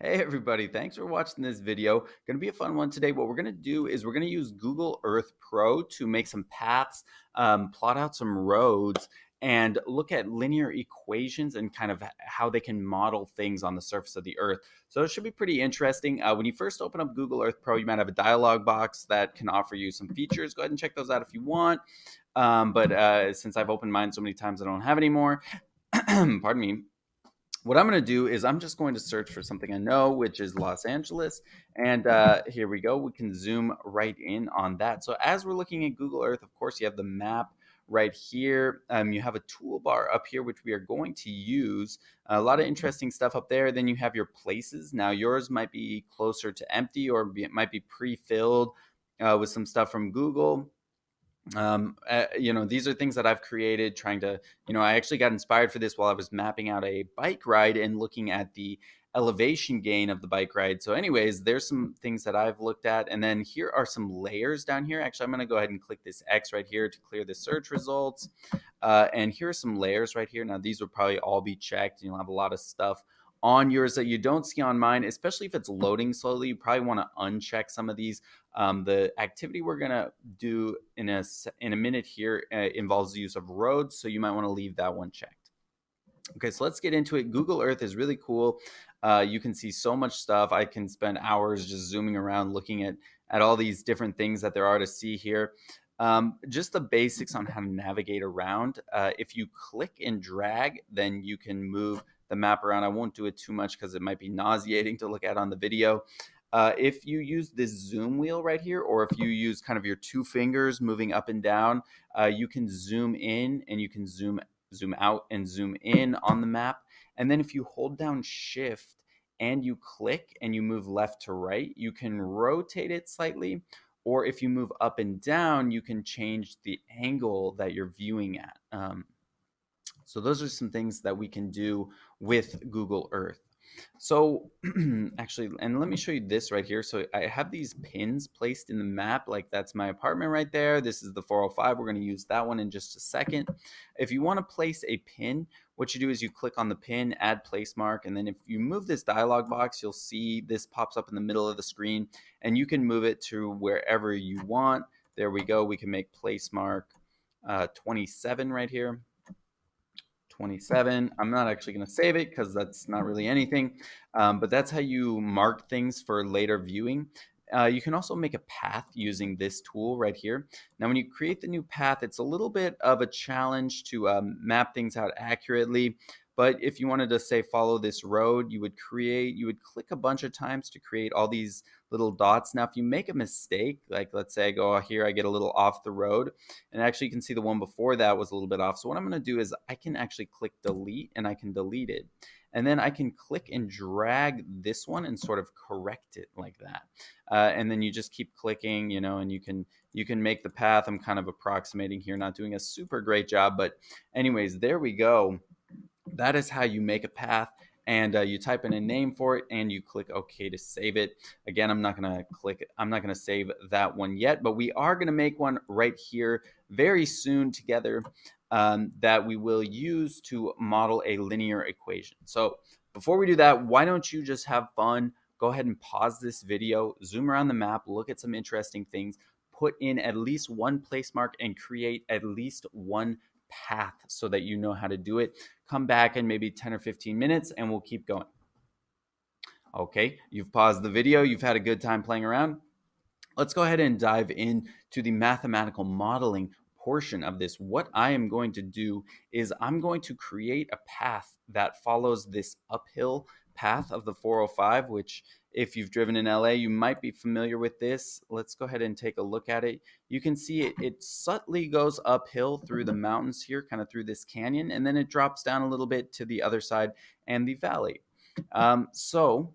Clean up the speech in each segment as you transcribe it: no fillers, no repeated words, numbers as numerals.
Hey everybody, thanks for watching this video. Going to be a fun one today. What we're going to do is we're going to use Google Earth Pro to make some paths, plot out some roads, and look at linear equations and kind of how they can model things on the surface of the Earth. So it should be pretty interesting. When you first open up Google Earth Pro, you might have a dialog box that can offer you some features. Go ahead and check those out if you want. But since I've opened mine so many times, I don't have any more. Pardon me. What I'm going to do is I'm just going to search for something I know, which is Los Angeles. And here we go. We can zoom right in on that. So as we're looking at Google Earth, of course, you have the map right here. You have a toolbar up here, which we are going to use. A lot of interesting stuff up there. Then you have your places. Now yours might be closer to empty, or it might be pre-filled with some stuff from Google. These are things that I've created trying to, I actually got inspired for this while I was mapping out a bike ride and looking at the elevation gain of the bike ride. So anyways, there's some things that I've looked at, and then here are some layers down here. Actually, I'm going to go ahead and click this X right here to clear the search results. And here are some layers right here. Now these will probably all be checked, and you'll have a lot of stuff on yours that you don't see on mine, especially if it's loading slowly. You probably want to uncheck some of these. The activity we're going to do in a minute here involves the use of roads, so you might want to leave that one checked. Okay, so let's get into it. Google Earth is really cool. You can see so much stuff. I can spend hours just zooming around looking at all these different things that there are to see here. Just the basics on how to navigate around. If you click and drag, then you can move the map around. I won't do it too much because it might be nauseating to look at on the video. If you use this zoom wheel right here, or if you use kind of your two fingers moving up and down, you can zoom in and you can zoom out and zoom in on the map. And then if you hold down shift and you click and you move left to right, you can rotate it slightly. Or if you move up and down, you can change the angle that you're viewing at. So those are some things that we can do with Google Earth. So actually, and let me show you this right here. So I have these pins placed in the map, like that's my apartment right there. This is the 405. We're going to use that one in just a second. If you want to place a pin, what you do is you click on the pin, add Placemark, and then if you move this dialog box, you'll see this pops up in the middle of the screen, and you can move it to wherever you want. There we go. We can make Placemark 27 right here. 27. I'm not actually going to save it because that's not really anything, but that's how you mark things for later viewing. You can also make a path using this tool right here. Now, when you create the new path, it's a little bit of a challenge to map things out accurately. But if you wanted to say follow this road, you would click a bunch of times to create all these little dots. Now, if you make a mistake, like let's say I go here, I get a little off the road, and actually you can see the one before that was a little bit off. So what I'm going to do is I can actually click delete and I can delete it. And then I can click and drag this one and sort of correct it like that. And then you just keep clicking, and you can make the path. I'm kind of approximating here, not doing a super great job, but anyways, there we go. That is how you make a path, and you type in a name for it and you click OK to save it. Again, I'm not going to save that one yet, but we are going to make one right here very soon together that we will use to model a linear equation. So before we do that, why don't you just have fun? Go ahead and pause this video, zoom around the map, look at some interesting things, put in at least one place mark, and create at least one path so that you know how to do it. Come back in maybe 10 or 15 minutes and we'll keep going. Okay, you've paused the video, you've had a good time playing around. Let's go ahead and dive into the mathematical modeling portion of this. What I am going to do is I'm going to create a path that follows this uphill path of the 405, which if you've driven in LA, you might be familiar with this. Let's go ahead and take a look at it. You can see it subtly goes uphill through the mountains here, kind of through this canyon, and then it drops down a little bit to the other side and the valley. So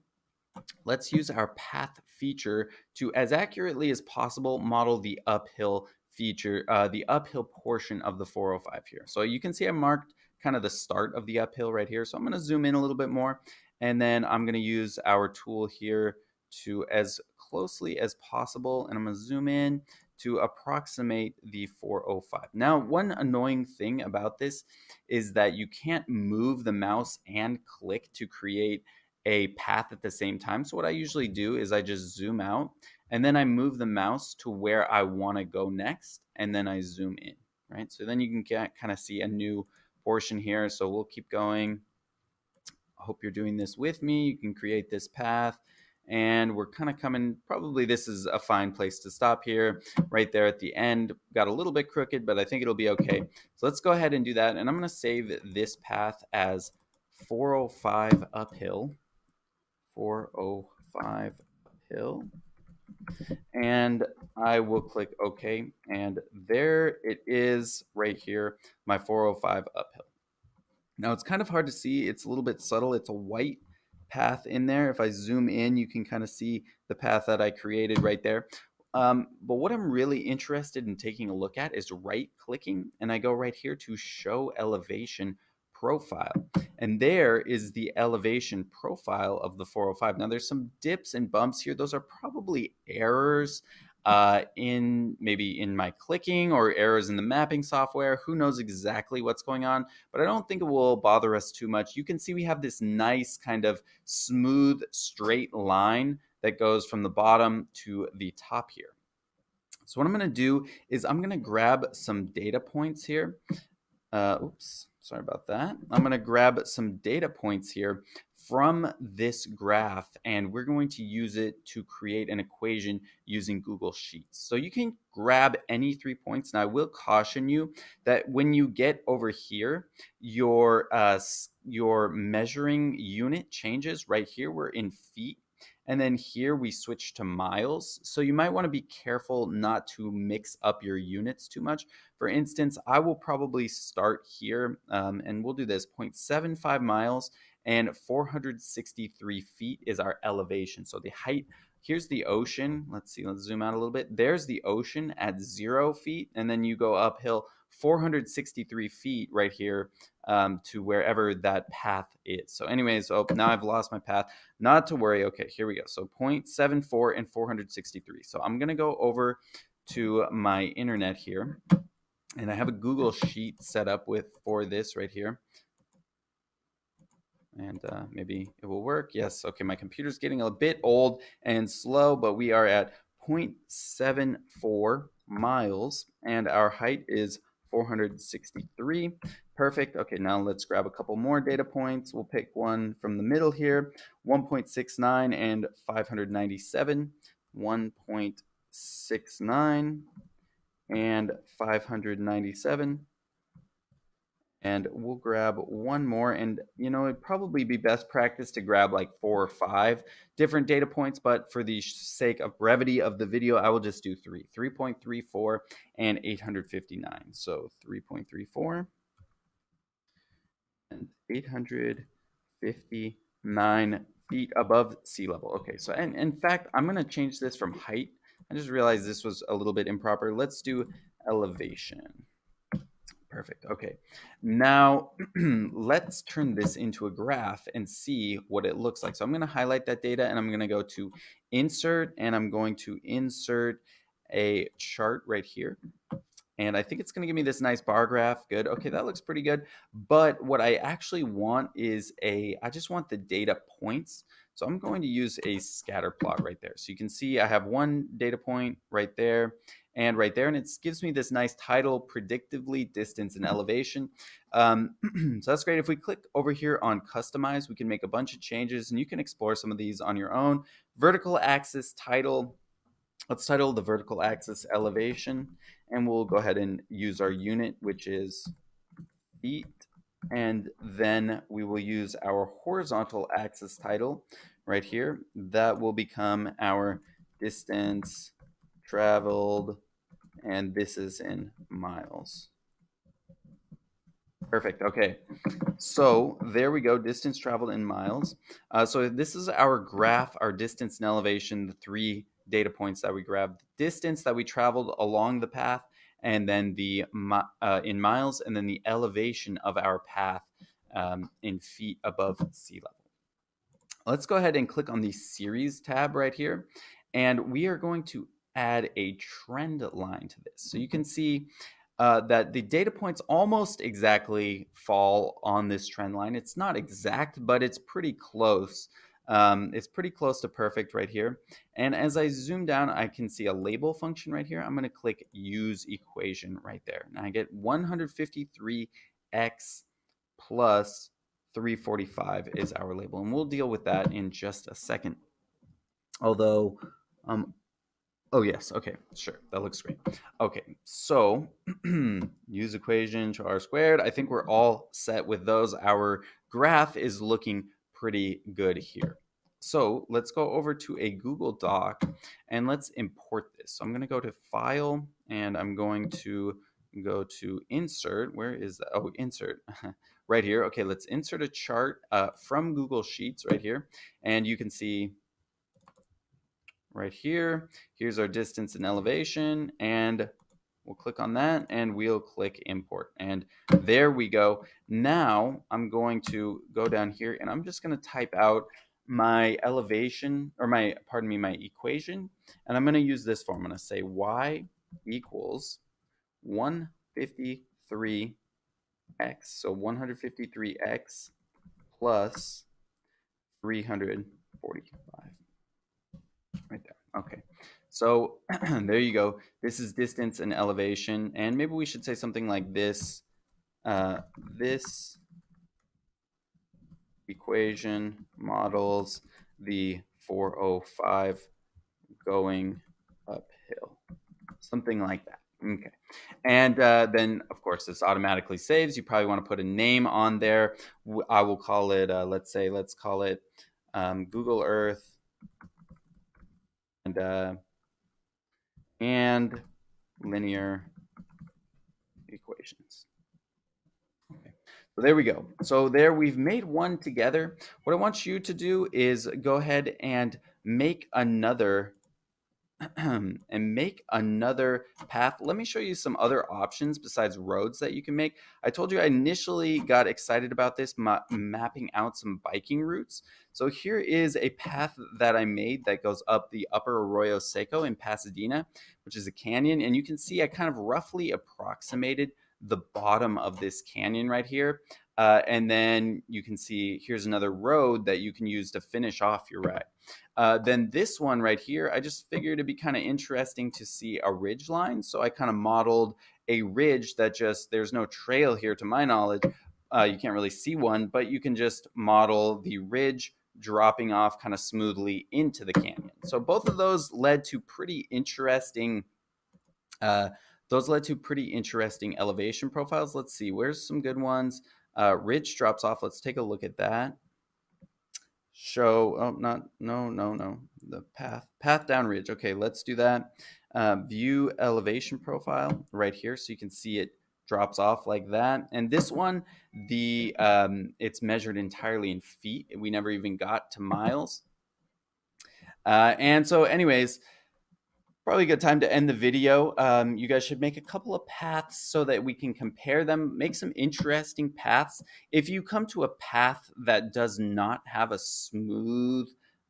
let's use our path feature to, as accurately as possible, model the uphill feature, the uphill portion of the 405 here. So you can see I marked kind of the start of the uphill right here. So I'm going to zoom in a little bit more, and then I'm going to use our tool here to as closely as possible, and I'm going to zoom in to approximate the 405. Now, one annoying thing about this is that you can't move the mouse and click to create a path at the same time. So what I usually do is I just zoom out and then I move the mouse to where I want to go next, and then I zoom in, right? So then you can kind of see a new portion here. So we'll keep going. I hope you're doing this with me. You can create this path, and we're kind of coming, probably this is a fine place to stop here, right there at the end. Got a little bit crooked, but I think it'll be okay. So let's go ahead and do that, and I'm going to save this path as 405 uphill, 405 uphill, and I will click OK, and there it is right here, my 405 uphill. Now it's kind of hard to see. It's a little bit subtle. It's a white path in there. If I zoom in, you can kind of see the path that I created right there. But what I'm really interested in taking a look at is right clicking, and I go right here to show elevation profile. And there is the elevation profile of the 405. Now there's some dips and bumps here. Those are probably errors in maybe in my clicking or errors in the mapping software. Who knows exactly what's going on, but I don't think it will bother us too much. You can see we have this nice kind of smooth straight line that goes from the bottom to the top here. So what I'm going to do is I'm going to grab some data points here. Oops, sorry about that. I'm going to grab some data points here from this graph, and we're going to use it to create an equation using Google Sheets. So you can grab any 3 points. Now I will caution you that when you get over here, your measuring unit changes. Right here we're in feet, and then here we switch to miles. So you might want to be careful not to mix up your units too much. For instance, I will probably start here, and we'll do this, 0.75 miles, and 463 feet is our elevation. So the height, here's the ocean. Let's see, let's zoom out a little bit. There's the ocean at 0 feet, and then you go uphill 463 feet right here to wherever that path is. So anyways, oh, now I've lost my path. Not to worry. Okay, here we go. So 0.74 and 463. So I'm going to go over to my internet here, and I have a Google Sheet set up for this right here. And maybe it will work. Yes. Okay, my computer's getting a bit old and slow, but we are at 0.74 miles, and our height is 463. Perfect. Okay, now let's grab a couple more data points. We'll pick one from the middle here, 1.69 and 597, 1.69 and 597. And we'll grab one more, and it'd probably be best practice to grab like 4 or 5 different data points, but for the sake of brevity of the video, I will just do 3.34 and 859. So 3.34 and 859 feet above sea level. Okay, so and in fact, I'm going to change this from height. I just realized this was a little bit improper. Let's do elevation. Perfect. Okay. Now let's turn this into a graph and see what it looks like. So I'm going to highlight that data, and I'm going to go to insert, and I'm going to insert a chart right here. And I think it's going to give me this nice bar graph. Good. Okay, that looks pretty good. But what I actually want is I just want the data points. So I'm going to use a scatter plot right there. So you can see I have one data point right there and right there. And it gives me this nice title, predictively distance and elevation. So that's great. If we click over here on customize, we can make a bunch of changes, and you can explore some of these on your own. Vertical axis title. Let's title the vertical axis elevation, and we'll go ahead and use our unit, which is feet. And then we will use our horizontal axis title right here. That will become our distance traveled, and this is in miles. Perfect. Okay. So there we go, distance traveled in miles. So this is our graph, our distance and elevation, the 3 data points that we grabbed, the distance that we traveled along the path, and then the in miles, and then the elevation of our path in feet above sea level. Let's go ahead and click on the series tab right here, and we are going to add a trend line to this. So you can see that the data points almost exactly fall on this trend line. It's not exact, but it's pretty close. It's pretty close to perfect right here. And as I zoom down, I can see a label function right here. I'm going to click use equation right there. Now I get 153x plus 345 is our label. And we'll deal with that in just a second. Although, um, oh yes, okay, sure, that looks great. Okay, so use equation to r squared. I think we're all set with those. Our graph is looking pretty good here. So let's go over to a Google Doc and let's import this. So I'm going to go to File and I'm going to go to Insert. Where is that? Oh, Insert. Right here. Okay, let's insert a chart from Google Sheets right here. And you can see right here. Here's our distance and elevation, and we'll click on that and we'll click import. And there we go. Now I'm going to go down here and I'm just going to type out my elevation or my equation, and I'm going to use this form. I'm going to say y equals 153x. So 153x plus 345. Right there. Okay. So there you go. This is distance and elevation. And maybe we should say something like this. This equation models the 405 going uphill. Something like that. Okay. And then, of course, this automatically saves. You probably want to put a name on there. I will call it, let's call it Google Earth and linear equations. Okay. So there we go. So there we've made one together. What I want you to do is go ahead and make another path. Let me show you some other options besides roads that you can make. I told you I initially got excited about this, mapping out some biking routes. So here is a path that I made that goes up the Upper Arroyo Seco in Pasadena, which is a canyon. And you can see I kind of roughly approximated the bottom of this canyon right here. And then you can see here's another road that you can use to finish off your ride. Then this one right here, I just figured it'd be kind of interesting to see a ridge line. So I kind of modeled a ridge that just, there's no trail here to my knowledge. You can't really see one, but you can just model the ridge dropping off kind of smoothly into the canyon. So both of those led to pretty interesting elevation profiles. Let's see, where's some good ones? Ridge drops off. Let's take a look at that. The path down ridge. Okay, let's do that. View elevation profile right here, so you can see it drops off like that. And this one, it's measured entirely in feet. We never even got to miles. And so anyways, probably a good time to end the video. You guys should make a couple of paths so that we can compare them, make some interesting paths. If you come to a path that does not have a smooth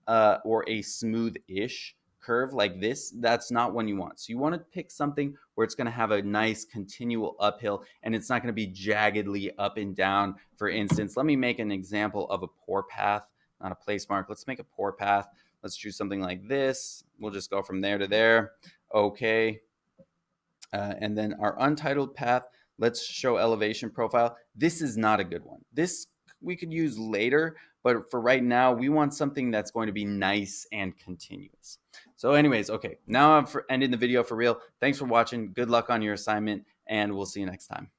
or a smooth-ish curve like this, that's not one you want. So you want to pick something where it's going to have a nice continual uphill and it's not going to be jaggedly up and down. For instance, let me make an example of a poor path, not a place mark. Let's make a poor path. Let's choose something like this. We'll just go from there to there. Okay. And then our untitled path, let's show elevation profile. This is not a good one. This we could use later, but for right now, we want something that's going to be nice and continuous. So anyways, okay, now I'm ending the video for real. Thanks for watching. Good luck on your assignment, and we'll see you next time.